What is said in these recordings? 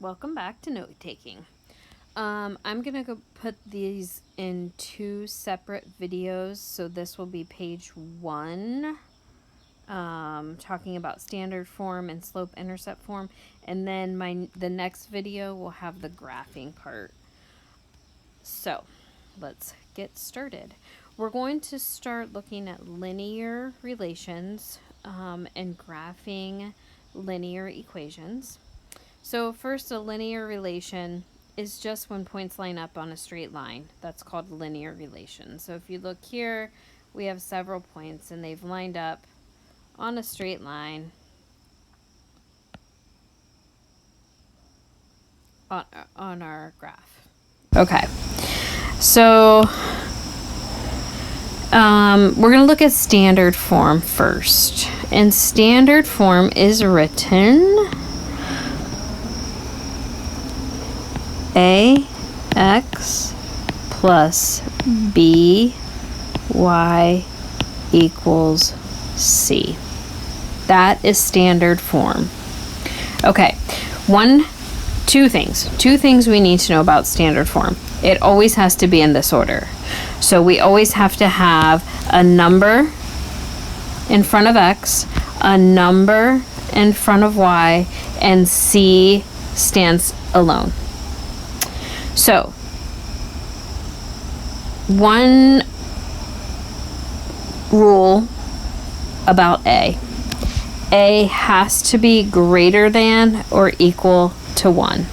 Welcome back to note taking. I'm gonna go put these in two separate videos. So this will be page 1, talking about standard form and slope intercept form, and then the next video will have the graphing part. So let's get started. We're going to start looking at linear relations and graphing linear equations. So first, a linear relation is just when points line up on a straight line. That's called linear relation. So if you look here, we have several points and they've lined up on a straight line on our graph. Okay, so we're going to look at standard form first. And standard form is written ax plus by equals c. That is standard form. Okay, two things we need to know about standard form. It always has to be in this order. So we always have to have a number in front of x, a number in front of y, and c stands alone. So, one rule about A has to be greater than or equal to 1.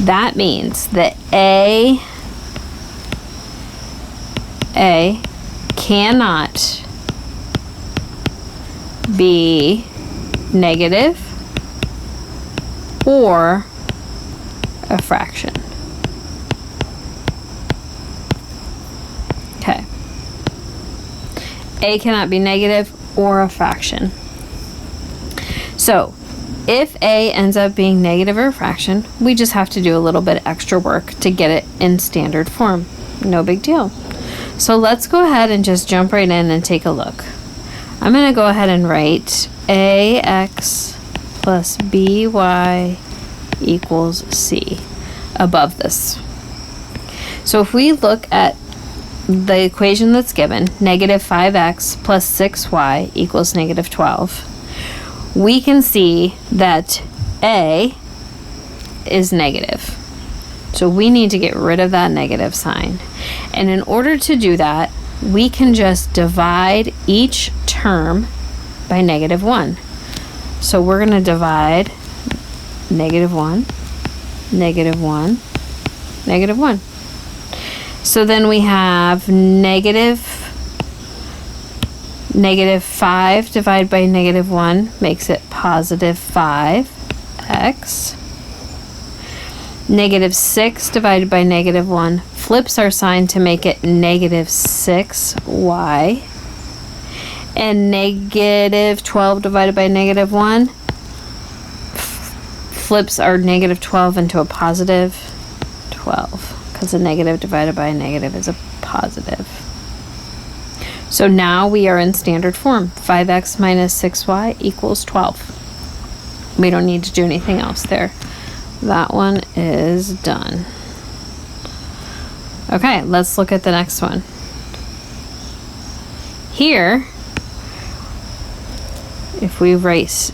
That means that A cannot be negative or a fraction. Okay. A cannot be negative or a fraction. So, if A ends up being negative or a fraction, we just have to do a little bit extra work to get it in standard form. No big deal. So let's go ahead and just jump right in and take a look. I'm going to go ahead and write ax plus by equals c above this. So if we look at the equation that's given, negative 5x plus 6y equals negative 12, we can see that A is negative. So we need to get rid of that negative sign. And in order to do that, we can just divide each term by negative 1. So we're going to divide negative 1, negative 1, negative 1. So then we have negative 5 divided by negative 1 makes it positive 5x. Negative 6 divided by negative 1 flips our sign to make it negative 6y. And negative 12 divided by negative 1 flips our negative 12 into a positive 12, because a negative divided by a negative is a positive. So now we are in standard form. 5x minus 6y equals 12. We don't need to do anything else there. That one is done. Okay, let's look at the next one. Here, if we write,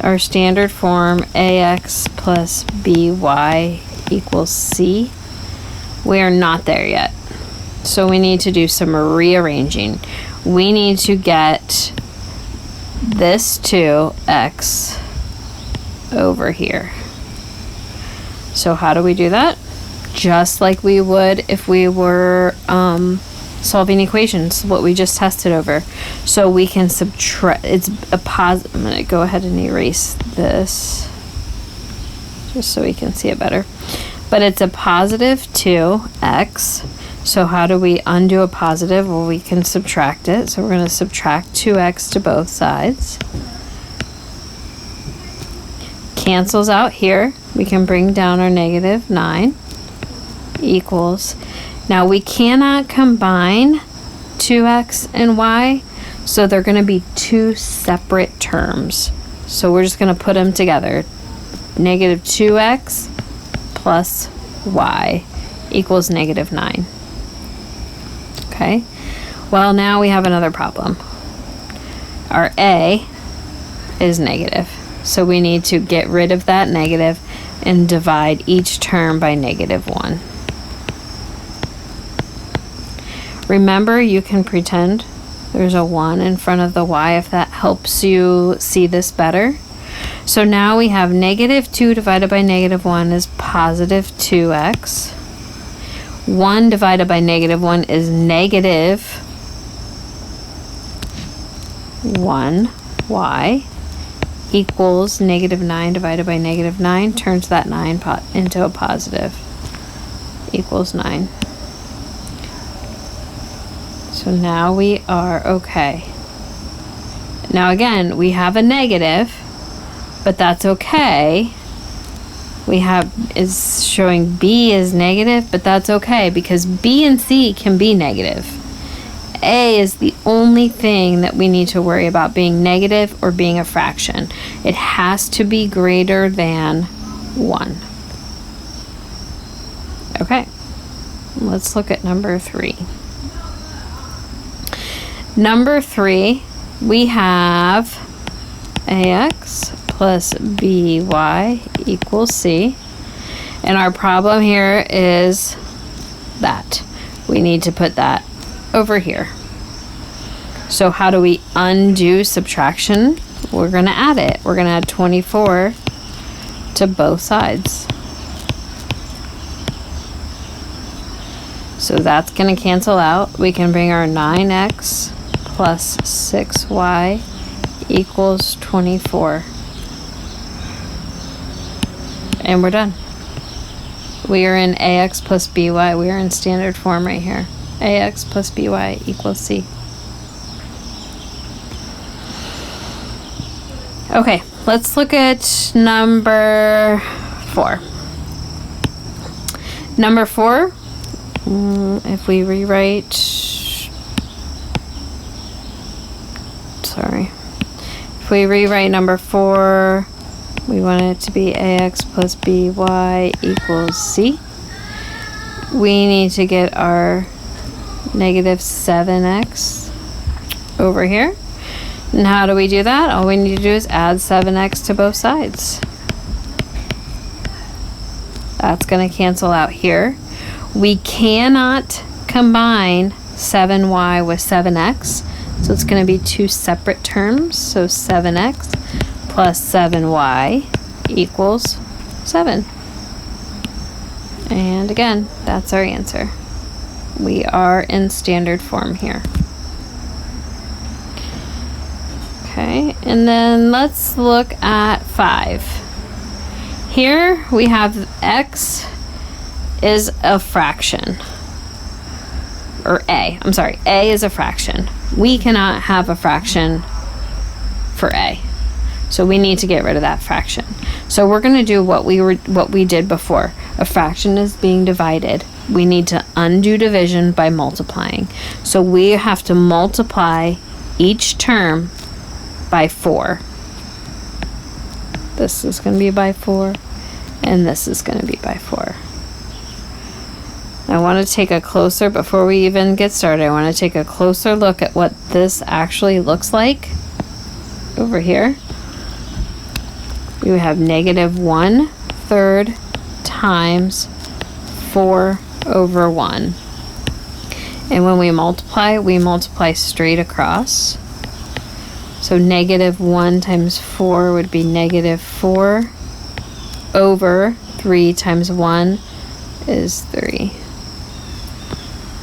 our standard form ax plus by equals c, we are not there yet. So we need to do some rearranging. We need to get this to x over here. So how do we do that? Just like we would if we were solving equations, what we just tested over. So we can subtract, it's a positive. I'm going to go ahead and erase this just so we can see it better. But it's a positive 2x. So how do we undo a positive? Well, we can subtract it. So we're going to subtract 2x to both sides. Cancels out here. We can bring down our negative 9 equals. Now we cannot combine 2x and y, So they're going to be two separate terms. So we're just going to put them together. Negative 2x plus y equals negative 9. Okay, well, now we have another problem. Our a is negative, so we need to get rid of that negative and divide each term by negative 1. Remember, you can pretend there's a 1 in front of the y if that helps you see this better. So now we have negative 2 divided by negative 1 is positive 2x. 1 divided by negative 1 is negative 1y equals negative 9 divided by negative 9 turns that 9 into a positive equals 9. So now we are okay. Now again, we have a negative, but that's okay. We have is showing b is negative, but that's okay because b and c can be negative. A is the only thing that we need to worry about being negative or being a fraction. It has to be greater than 1. Okay, let's look at number 3. Number 3, we have ax plus by equals c. And our problem here is that we need to put that over here. So how do we undo subtraction? We're going to add it. We're going to add 24 to both sides. So that's going to cancel out. We can bring our 9x plus 6y equals 24. And we're done. We are in ax plus by. We are in standard form right here. Ax plus by equals c. Okay, let's look at number 4. Number 4, if we rewrite, if we rewrite number 4, we want it to be ax plus by equals c. We need to get our negative 7x over here. And how do we do that? All we need to do is add 7x to both sides. That's going to cancel out here. We cannot combine 7y with 7x, so it's going to be two separate terms. So 7x plus 7y equals 7. And again, that's our answer. We are in standard form here. Okay, and then let's look at 5. Here we have x is a fraction. Or a is a fraction. We cannot have a fraction for a. So we need to get rid of that fraction. So we're going to do what we did before. A fraction is being divided. We need to undo division by multiplying. So we have to multiply each term by 4. This is going to be by 4, and this is going to be by 4. I want to take a closer, before we even get started, I want to take a closer look at what this actually looks like over here. We have negative 1/3 times 4 over 1. And when we multiply straight across. So negative 1 times 4 would be negative 4 over 3 times 1 is 3.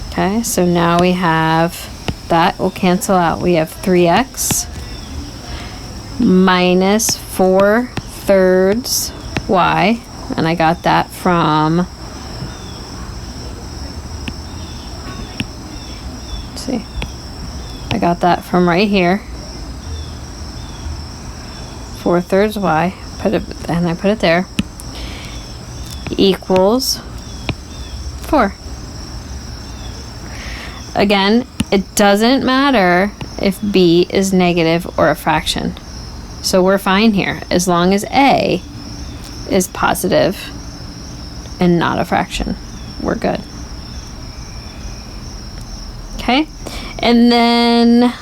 Okay, so now we have, that will cancel out. We have 3x minus 4/3 y, and I got that from, let's see, I got that from right here. 4/3 y, and I put it there, equals 4. Again, it doesn't matter if b is negative or a fraction. So we're fine here as long as a is positive and not a fraction. We're good. Okay, and then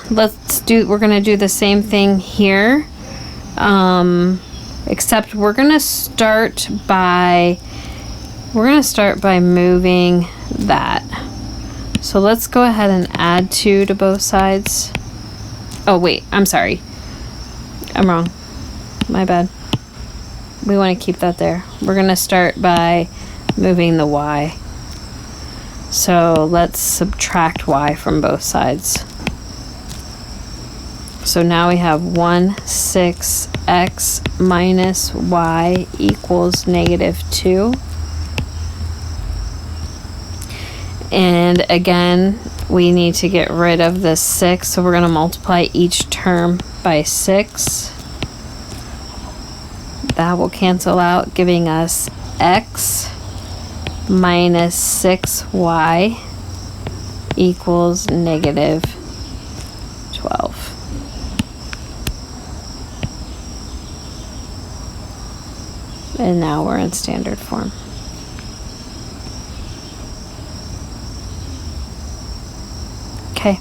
we're gonna do the same thing here, except we're gonna start by moving that. So let's go ahead and add 2 to both sides. Oh wait, I'm sorry. I'm wrong. My bad. We want to keep that there. We're gonna start by moving the y. So let's subtract y from both sides. So now we have 16x minus y equals -2. And again, we need to get rid of this 6, so we're going to multiply each term by 6. That will cancel out, giving us x minus 6y equals -12. And now we're in standard form. Okay.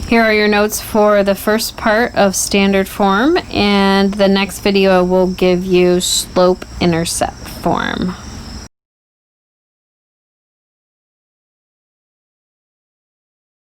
Here are your notes for the first part of standard form, and the next video will give you slope-intercept form.